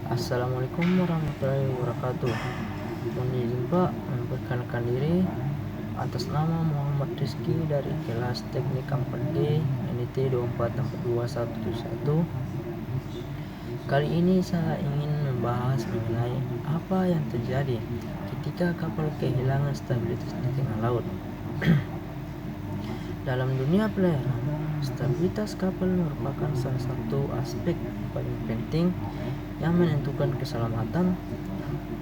Assalamualaikum warahmatullahi wabarakatuh. Mohon izin Pak memperkenalkan diri. Atas nama Muhammad Rizky dari kelas Teknik 4D NIT 244211. Kali ini saya ingin membahas mengenai apa yang terjadi ketika kapal kehilangan stabilitas di tengah laut. Dalam dunia pelayaran, stabilitas kapal merupakan salah satu aspek paling penting yang menentukan keselamatan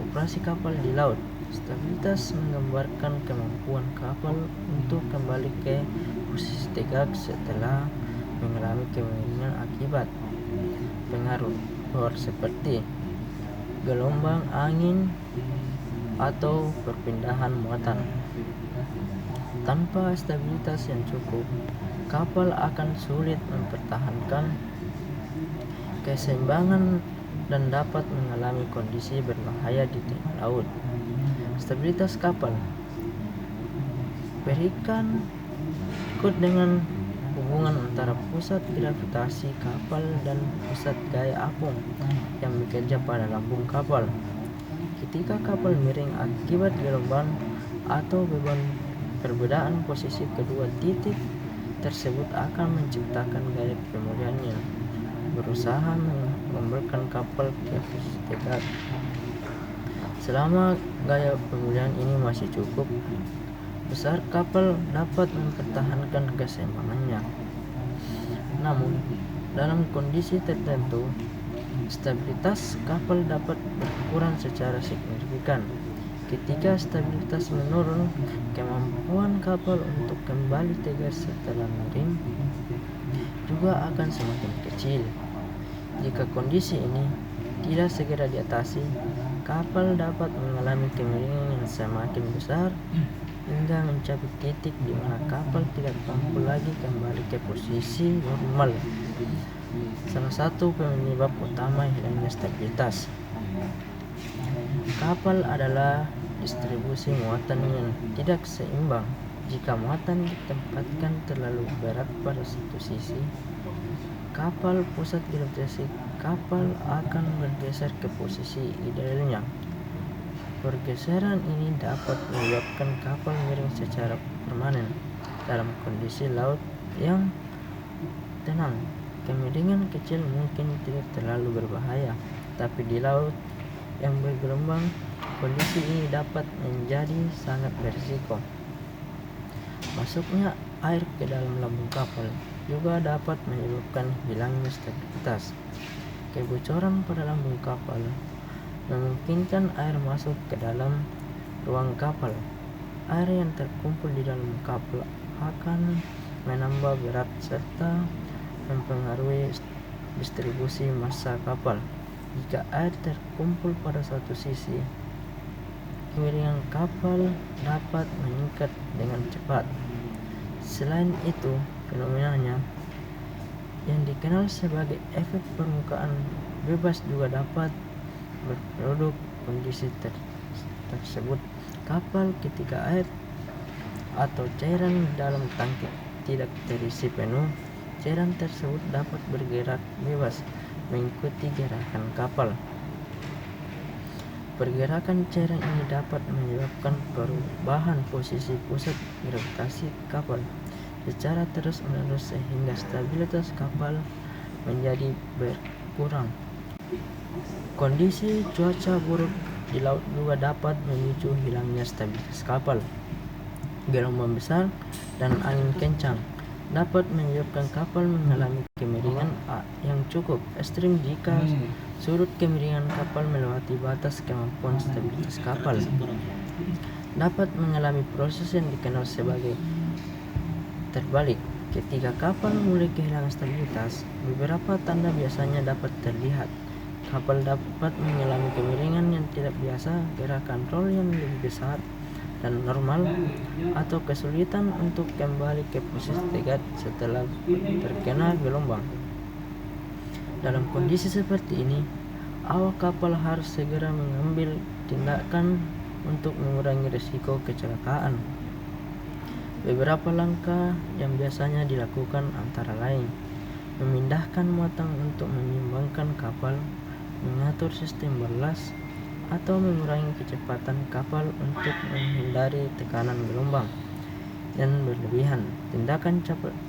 operasi kapal di laut. Stabilitas menggambarkan kemampuan kapal untuk kembali ke posisi tegak setelah mengalami kemiringan akibat pengaruh luar seperti gelombang angin atau perpindahan muatan. Tanpa stabilitas yang cukup, kapal akan sulit mempertahankan keseimbangan dan dapat mengalami kondisi berbahaya di tengah laut. Stabilitas kapal berikan ikut dengan hubungan antara pusat gravitasi kapal dan pusat gaya apung yang bekerja pada lambung kapal. Ketika kapal miring akibat gelombang atau beban, perbedaan posisi kedua titik tersebut akan menciptakan gaya pemulihan yang berusaha memberikan kapal ke posisi tegak. Selama gaya pemulihan ini masih cukup besar, kapal dapat mempertahankan keseimbangannya. Namun, dalam kondisi tertentu, stabilitas kapal dapat berkurang secara signifikan. Ketika stabilitas menurun, kemampuan kapal untuk kembali tegak setelah miring juga akan semakin kecil. Jika kondisi ini tidak segera diatasi, kapal dapat mengalami kemiringan yang semakin besar hingga mencapai titik di mana kapal tidak mampu lagi kembali ke posisi normal. Salah satu penyebab utama hilangnya stabilitas kapal adalah distribusi muatan yang tidak seimbang. Jika muatan ditempatkan terlalu berat pada satu sisi, pusat gravitasi kapal akan bergeser ke posisi idealnya. Pergeseran ini dapat menyebabkan kapal miring secara permanen. Dalam kondisi laut yang tenang, kemiringan kecil mungkin tidak terlalu berbahaya, tapi di laut yang bergelombang, kondisi ini dapat menjadi sangat berisiko. Masuknya air ke dalam lambung kapal juga dapat menyebabkan hilangnya stabilitas. Kebocoran pada lambung kapal memungkinkan air masuk ke dalam ruang kapal. Air yang terkumpul di dalam kapal akan menambah berat serta mempengaruhi distribusi massa kapal. Jika air terkumpul pada satu sisi, kemiringan kapal dapat meningkat dengan cepat. Selain itu, fenomenanya yang dikenal sebagai efek permukaan bebas juga dapat berproduk kondisi tersebut. Kapal ketika air atau cairan dalam tangki tidak terisi penuh, cairan tersebut dapat bergerak bebas mengikuti gerakan kapal. Pergerakan cairan ini dapat menyebabkan perubahan posisi pusat gravitasi kapal secara terus-menerus sehingga stabilitas kapal menjadi berkurang. Kondisi cuaca buruk di laut juga dapat memicu hilangnya stabilitas kapal. Gelombang besar dan angin kencang dapat menyebabkan kapal mengalami kemiringan yang cukup ekstrim. Jika sudut kemiringan kapal melewati batas kemampuan, stabilitas kapal dapat mengalami proses yang dikenal sebagai terbalik. Ketika kapal mulai kehilangan stabilitas, beberapa tanda biasanya dapat terlihat. Kapal dapat mengalami kemiringan yang tidak biasa, gerakan roll yang lebih besar dan normal, atau kesulitan untuk kembali ke posisi tegak setelah terkena gelombang. Dalam kondisi seperti ini, awak kapal harus segera mengambil tindakan untuk mengurangi risiko kecelakaan. Beberapa langkah yang biasanya dilakukan antara lain memindahkan muatan untuk menyeimbangkan kapal, mengatur sistem balas atau mengurangi kecepatan kapal untuk menghindari tekanan gelombang yang berlebihan. Tindakan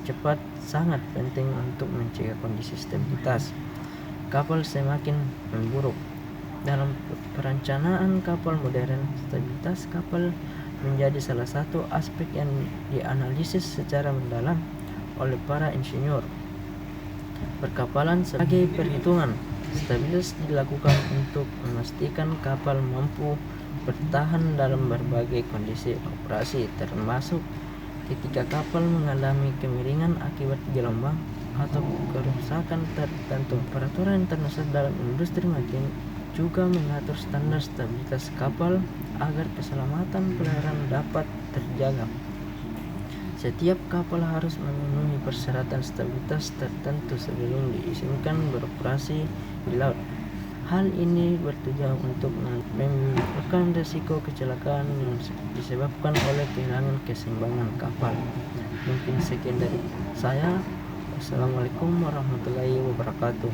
cepat sangat penting untuk mencegah kondisi stabilitas kapal semakin memburuk. Dalam perencanaan kapal modern, stabilitas kapal menjadi salah satu aspek yang dianalisis secara mendalam oleh para insinyur perkapalan. Sebagai perhitungan, stabilitas dilakukan untuk memastikan kapal mampu bertahan dalam berbagai kondisi operasi, termasuk ketika kapal mengalami kemiringan akibat gelombang atau kerusakan tertentu. Peraturan internasional dalam industri marin juga mengatur standar stabilitas kapal agar keselamatan pelayaran dapat terjaga. Setiap kapal harus memenuhi persyaratan stabilitas tertentu sebelum diizinkan beroperasi di laut. Hal ini bertujuan untuk meminimalkan risiko kecelakaan yang disebabkan oleh kehilangan keseimbangan kapal. Mungkin sekian dari saya. Wassalamualaikum warahmatullahi wabarakatuh.